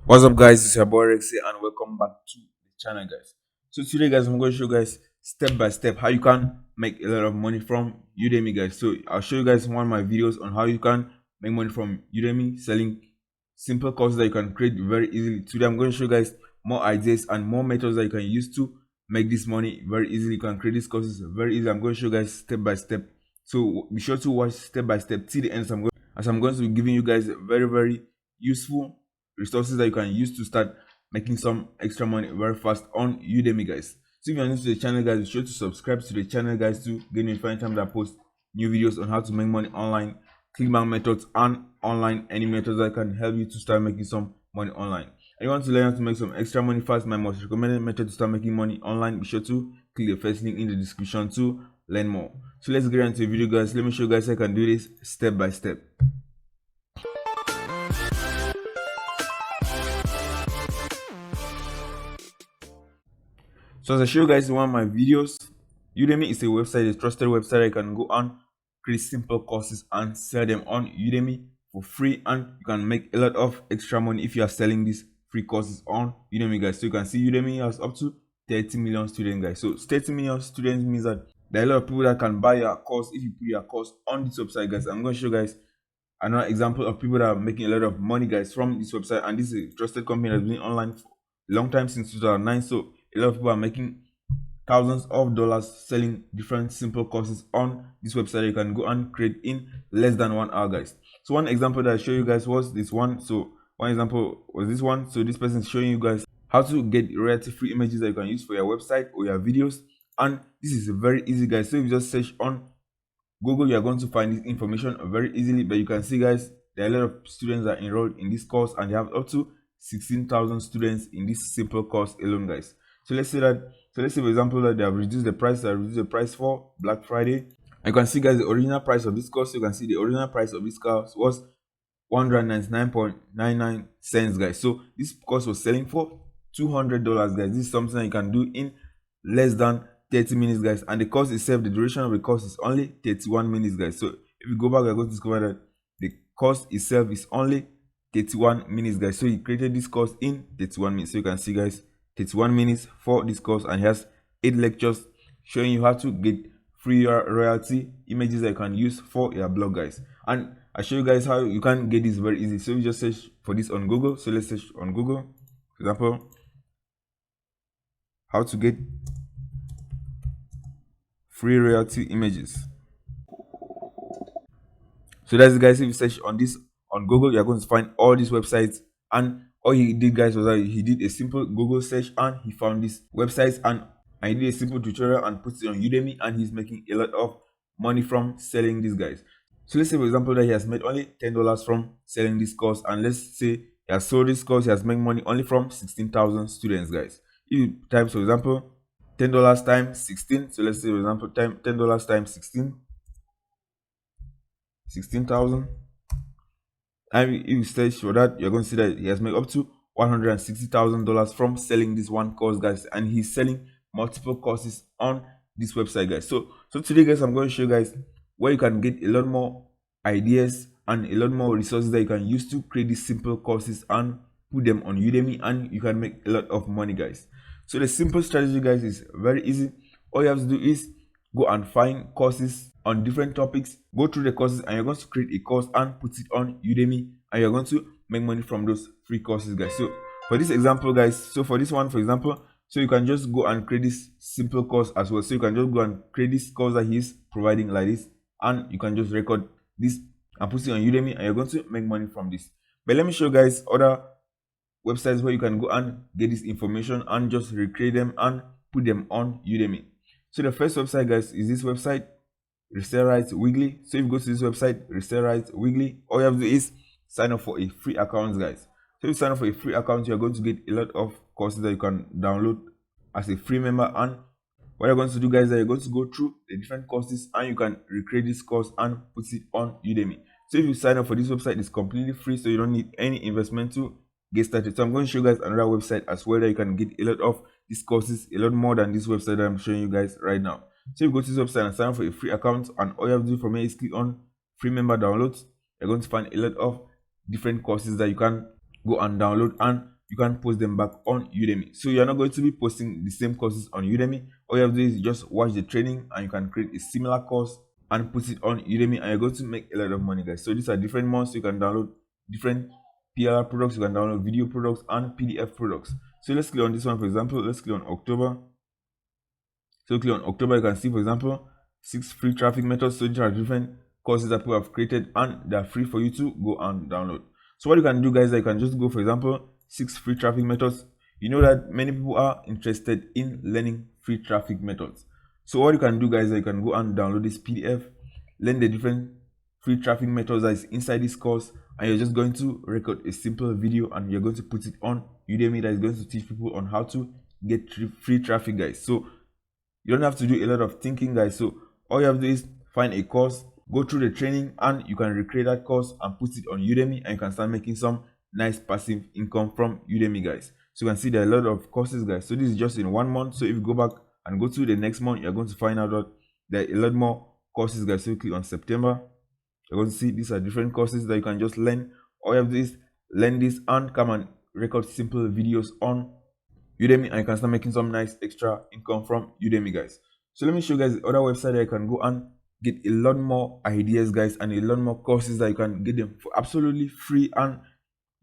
What's up, guys? It's your boy Rexy, and welcome back to the channel, guys. So today, guys, I'm going to show you guys step by step how you can make a lot of money from Udemy, guys. So I'll show you guys one of my videos on how you can make money from Udemy, selling simple courses that you can create very easily. Today I'm going to show you guys more ideas and more methods that you can use to make this money very easily. You can create these courses very easily. I'm going to show you guys step by step, so be sure to watch step by step till the end. As I'm going to be giving you guys very useful resources that you can use to start making some extra money very fast on Udemy, guys. So if you're new to the channel, guys, be sure to subscribe to the channel, guys, to get notified anytime that I post new videos on how to make money online, clickbank methods, and online any methods that can help you to start making some money online. And you want to learn how to make some extra money fast, my most recommended method to start making money online, be sure to click the first link in the description to learn more. So let's get into the video, guys. Let me show you guys how I can do this step by step. So as I show you guys in one of my videos, Udemy is a website, a trusted website. You can go and create simple courses and sell them on Udemy for free, and you can make a lot of extra money if you are selling these free courses on Udemy, guys. So you can see Udemy has up to 30 million students, guys. So 30 million students means that there are a lot of people that can buy your course if you put your course on this website, guys. I'm going to show you guys another example of people that are making a lot of money, guys, from this website. And this is a trusted company that's been online for a long time, since 2009. So a lot of people are making thousands of dollars selling different simple courses on this website. You can go and create in less than 1 hour, guys. So one example that I show you guys was this one. So one example was this one. So this person is showing you guys how to get royalty free images that you can use for your website or your videos. And this is very easy, guys. So if you just search on Google, you are going to find this information very easily. But you can see, guys, there are a lot of students that are enrolled in this course, and they have up to 16,000 students in this simple course alone, guys. So let's say for example that they have reduced the price for Black Friday. And you can see, guys, the original price of this course. You can see the original price of this course was 199.99 cents, guys. So this course was selling for $200, guys. This is something that you can do in less than 30 minutes, guys. And the course itself, the duration of the course is only 31 minutes, guys. So if you go back, you're going to discover that the course itself is only 31 minutes, guys. So he created this course in 31 minutes. So you can see, guys, 31 minutes for this course, and he has 8 lectures showing you how to get free royalty images that you can use for your blog, guys. And I show you guys how you can get this very easy. So you just search for this on Google. So let's search on Google, for example, how to get free royalty images. So that's it, guys. If you search on this on Google, you're going to find all these websites. And all he did, guys, was that he did a simple Google search and he found these websites, and he did a simple tutorial and put it on Udemy, and he's making a lot of money from selling these, guys. So let's say, for example, that he has made only $10 from selling this course, and let's say he has sold this course, he has made money only from 16,000 students, guys. If you type, for example, $10 times 16, so let's say, for example, $10 times 16,000. And if you search for that, you're going to see that he has made up to $160,000 from selling this one course, guys, and he's selling multiple courses on this website, guys. So today, guys, I'm going to show you guys where you can get a lot more ideas and a lot more resources that you can use to create these simple courses and put them on Udemy, and you can make a lot of money, guys. So the simple strategy, guys, is very easy. All you have to do is go and find courses on different topics, go through the courses, and you're going to create a course and put it on Udemy, and you're going to make money from those free courses, guys. So for this example, guys, so for this one, for example, so you can just go and create this simple course as well. So you can just go and create this course that he's providing like this, and you can just record this and put it on Udemy, and you're going to make money from this. But let me show you guys other websites where you can go and get this information and just recreate them and put them on Udemy. So the first website, guys, is this website, Resell Right Weekly. So if you go to this website, Resell Right Weekly, all you have to do is sign up for a free account, guys. So if you sign up for a free account, you're going to get a lot of courses that you can download as a free member. And what you're going to do, guys, is that you're going to go through the different courses, and you can recreate this course and put it on Udemy. So if you sign up for this website, it's completely free, so you don't need any investment to get started. So I'm going to show you guys another website as well that you can get a lot of these courses, a lot more than this website that I'm showing you guys right now. So if you go to this website and sign up for a free account, and all you have to do from here is click on free member downloads, you're going to find a lot of different courses that you can go and download and you can post them back on Udemy. So you're not going to be posting the same courses on Udemy. All you have to do is just watch the training and you can create a similar course and put it on Udemy, and you're going to make a lot of money, guys. So these are different months. You can download different PLR products, you can download video products and PDF products. So let's click on this one. For example, let's click on October. So click on October, you can see, for example, 6 free traffic methods. So these are different courses that people have created and they're free for you to go and download. So what you can do, guys, is you can just go, for example, 6 free traffic methods. You know that many people are interested in learning free traffic methods. So what you can do, guys, is you can go and download this PDF, learn the different free traffic methods that is inside this course, and you're just going to record a simple video and you're going to put it on Udemy that is going to teach people on how to get free traffic, guys. So you don't have to do a lot of thinking, guys. So all you have to do is find a course, go through the training, and you can recreate that course and put it on Udemy, and you can start making some nice passive income from Udemy, guys. So you can see there are a lot of courses, guys. So this is just in 1 month. So if you go back and go to the next month, you're going to find out that there are a lot more courses, guys. So you click on September, you're going to see these are different courses that you can just learn. All you have to do is learn this and come and record simple videos on Udemy, and you can start making some nice extra income from Udemy, guys. So let me show you guys the other website that you can go and get a lot more ideas, guys, and a lot more courses that you can get them for absolutely free, and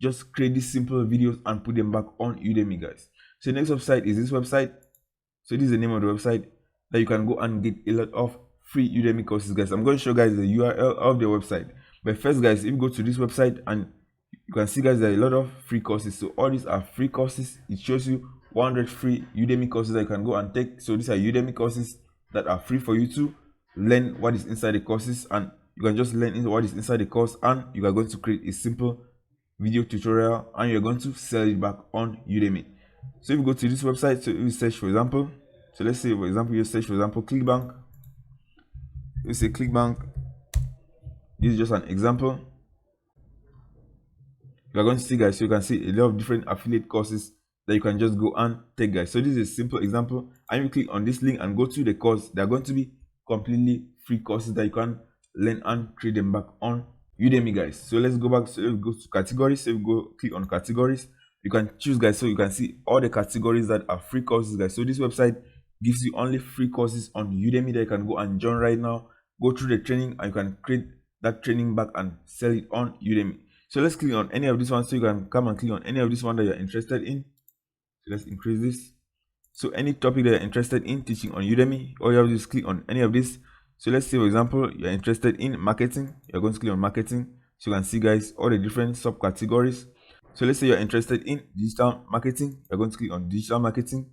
just create these simple videos and put them back on Udemy, guys. So the next website is this website. So this is the name of the website that you can go and get a lot of free Udemy courses, guys. I'm going to show you guys the URL of the website. But first, guys, if you go to this website, and you can see, guys, there are a lot of free courses. So all these are free courses. It shows you 100 free Udemy courses that you can go and take. So these are Udemy courses that are free for you to learn what is inside the courses, and you can just learn what is inside the course, and you are going to create a simple video tutorial and you're going to sell it back on Udemy. So if you go to this website, so you search, for example, so let's say, for example, you search, for example, ClickBank. You say ClickBank. This is just an example. You are going to see, guys, so you can see a lot of different affiliate courses that you can just go and take, guys. So this is a simple example, and you click on this link and go to the course. They are going to be completely free courses that you can learn and create them back on Udemy, guys. So let's go back. So let's go to categories. So you go click on categories, you can choose, guys, so you can see all the categories that are free courses, guys. So this website gives you only free courses on Udemy that you can go and join right now, go through the training, and you can create that training back and sell it on Udemy. So let's click on any of these ones. So you can come and click on any of this one that you're interested in. So let's increase this. So any topic that you're interested in teaching on Udemy, all you have to do is click on any of this. So let's say, for example, you're interested in marketing. You're going to click on marketing. So you can see, guys, all the different subcategories. So let's say you're interested in digital marketing. You're going to click on digital marketing,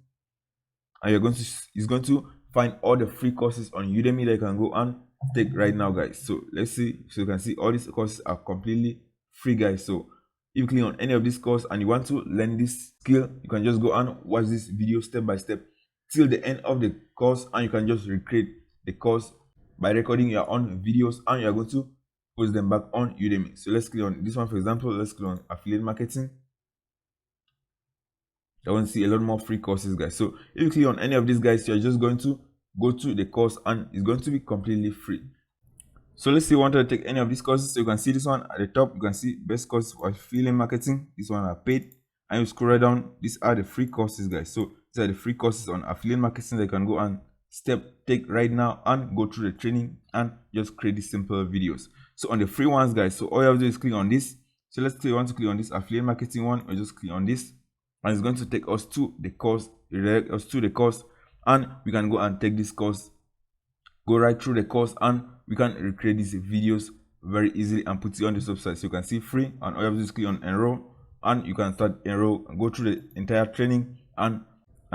and you're going to, it's going to find all the free courses on Udemy that you can go and take right now, guys. So let's see. So you can see all these courses are completely free, guys. So if you click on any of these courses and you want to learn this skill, you can just go and watch this video step by step till the end of the course, and you can just recreate the course by recording your own videos, and you're going to post them back on Udemy. So let's click on this one, for example. Let's click on affiliate marketing. I want to see a lot more free courses, guys. So if you click on any of these, guys, you're just going to go to the course and it's going to be completely free. So let's say you want to take any of these courses. So you can see this one at the top. You can see best course for affiliate marketing. This one are paid, and you scroll right down. These are the free courses, guys. So these are the free courses on affiliate marketing that you can go and take right now and go through the training and just create these simple videos. So on the free ones, guys, so all you have to do is click on this. So let's say you want to click on this affiliate marketing one, or just click on this, and it's going to take us to the course, redirect us to the course, and we can go and take this course, go right through the course, and we can recreate these videos very easily and put it on this website. So you can see free, and all you have to do is click on enroll, and you can start enroll and go through the entire training and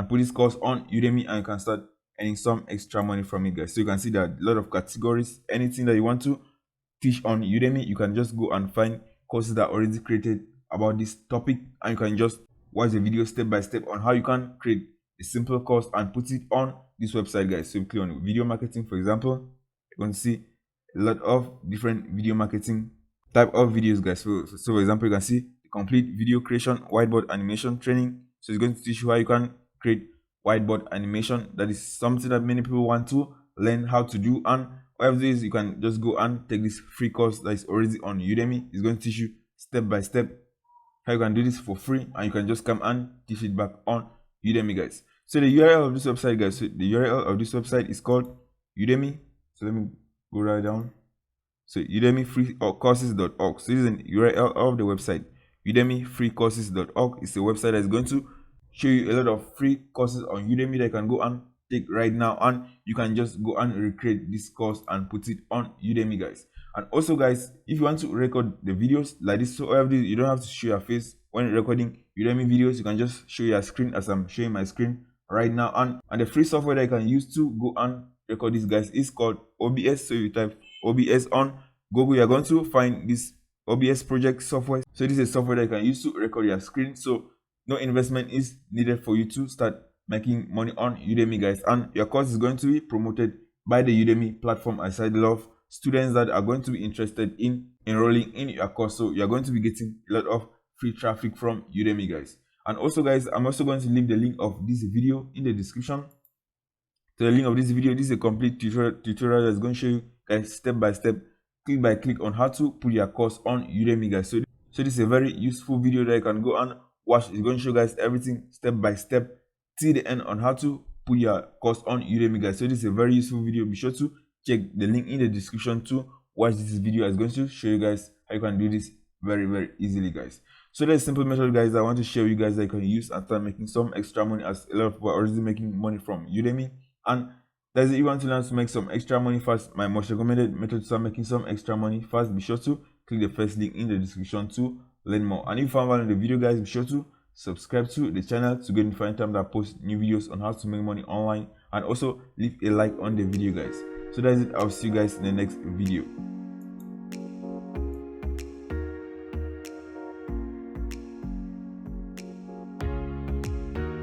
put this course on Udemy, and you can start earning some extra money from it, guys. So you can see that a lot of categories, anything that you want to teach on Udemy, you can just go and find courses that are already created about this topic, and you can just watch the video step by step on how you can create a simple course and put it on this website, guys. So you click on video marketing, for example, you're going to see a lot of different video marketing type of videos, guys. So for example, you can see the complete video creation whiteboard animation training. So it's going to teach you how you can create whiteboard animation. That is something that many people want to learn how to do, and all of this you can just go and take this free course that is already on Udemy. It's going to teach you step by step how you can do this for free, and you can just come and teach it back on Udemy, guys. So the URL of this website, guys, so the URL of this website is called Udemy. So let me go right down. So Udemy free courses.org. So this is an URL of the website. Udemy freecourses.org is a website that's going to show you a lot of free courses on Udemy that you can go and take right now, and you can just go and recreate this course and put it on Udemy, guys. And also, guys, if you want to record the videos like this, so you don't have to show your face when recording Udemy videos. You can just show your screen as I'm showing my screen right now, and the free software that you can use to go and record this, guys, is called OBS. So you type OBS on Google, you're going to find this OBS project software. So this is a software that you can use to record your screen. So no investment is needed for you to start making money on Udemy, guys, and your course is going to be promoted by the Udemy platform. I said, love students that are going to be interested in enrolling in your course. So you're going to be getting a lot of free traffic from Udemy, guys. And also, guys, I'm also going to leave the link of this video in the description. To the link of this video, this is a complete tutorial that's going to show you guys step by step, click by click, on how to put your course on Udemy, guys. So this is a very useful video that you can go and watch. It's going to show you guys everything step by step till the end on how to put your course on Udemy, guys. So this is a very useful video. Be sure to check the link in the description to watch this video. It's going to show you guys how you can do this very easily, guys. So there's a simple method, guys, I want to share with you guys that you can use and start making some extra money, as a lot of people are already making money from Udemy. And guys, if you want to learn to make some extra money fast, my most recommended method to start making some extra money fast, be sure to click the first link in the description to learn more. And if you found value in the video, guys, be sure to subscribe to the channel to get notified anytime that I post new videos on how to make money online, and also leave a like on the video, guys. So that's it. I'll see you guys in the next video.